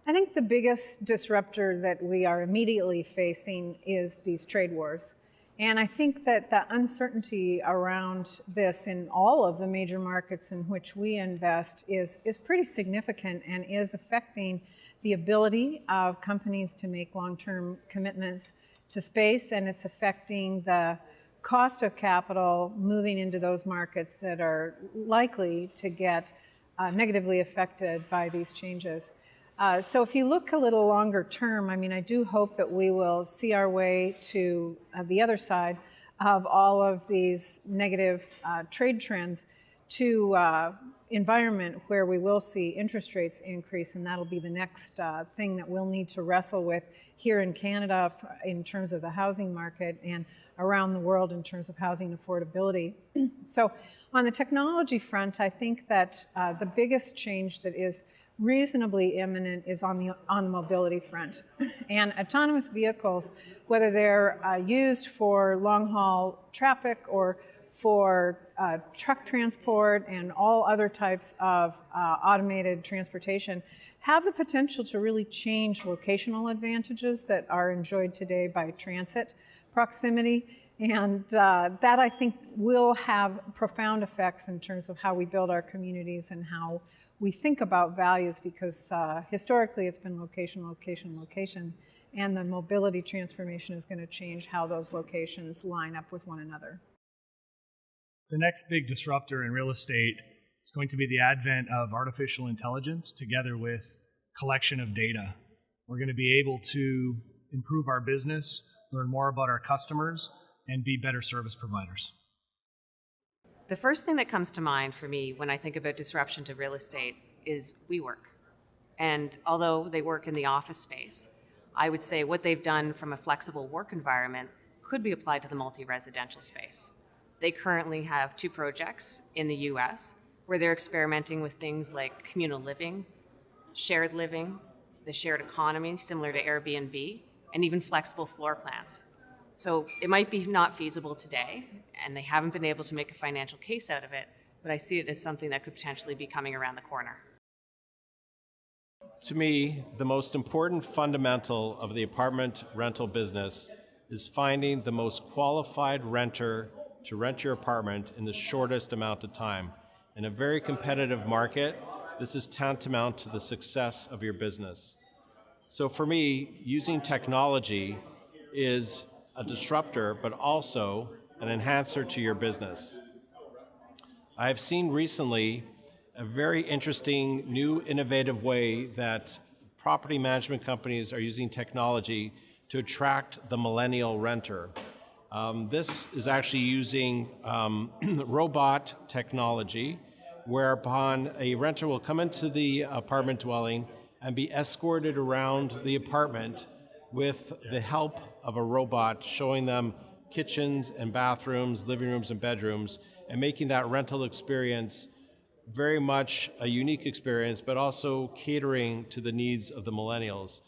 I think the biggest disruptor that we are immediately facing is these trade wars. And I think that the uncertainty around this in all of the major markets in which we invest is pretty significant and is affecting the ability of companies to make long-term commitments to space, and it's affecting the cost of capital moving into those markets that are likely to get negatively affected by these changes. So if you look a little longer term, I mean, I do hope that we will see our way to the other side of all of these negative trade trends to environment where we will see interest rates increase, and that'll be the next thing that we'll need to wrestle with here in Canada in terms of the housing market and around the world in terms of housing affordability. So on the technology front, I think that the biggest change that is reasonably imminent is on the mobility front. And autonomous vehicles, whether they're used for long-haul traffic or for truck transport and all other types of automated transportation, have the potential to really change locational advantages that are enjoyed today by transit proximity. And that, I think, will have profound effects in terms of how we build our communities and how we think about values, because historically it's been location, location, location, and the mobility transformation is going to change how those locations line up with one another. The next big disruptor in real estate is going to be the advent of artificial intelligence together with collection of data. We're going to be able to improve our business, learn more about our customers, and be better service providers. The first thing that comes to mind for me when I think about disruption to real estate is WeWork. And although they work in the office space, I would say what they've done from a flexible work environment could be applied to the multi-residential space. They currently have 2 projects in the US where they're experimenting with things like communal living, shared living, the shared economy similar to Airbnb, and even flexible floor plans. So it might be not feasible today, and they haven't been able to make a financial case out of it, but I see it as something that could potentially be coming around the corner. To me, the most important fundamental of the apartment rental business is finding the most qualified renter to rent your apartment in the shortest amount of time. In a very competitive market, this is tantamount to the success of your business. So for me, using technology is a disruptor, but also an enhancer to your business. I have seen recently a very interesting, new, innovative way that property management companies are using technology to attract the millennial renter. This is actually using robot technology, whereupon a renter will come into the apartment dwelling and be escorted around the apartment with the help of a robot, showing them kitchens and bathrooms, living rooms and bedrooms, and making that rental experience very much a unique experience, but also catering to the needs of the millennials.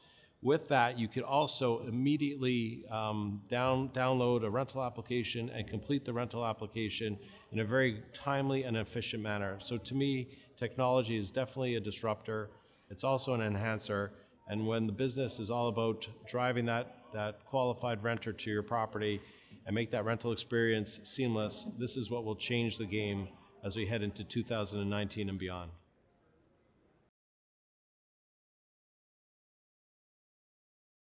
With that, you could also immediately download a rental application and complete the rental application in a very timely and efficient manner. So to me, technology is definitely a disruptor. It's also an enhancer. And when the business is all about driving that qualified renter to your property and make that rental experience seamless, this is what will change the game as we head into 2019 and beyond.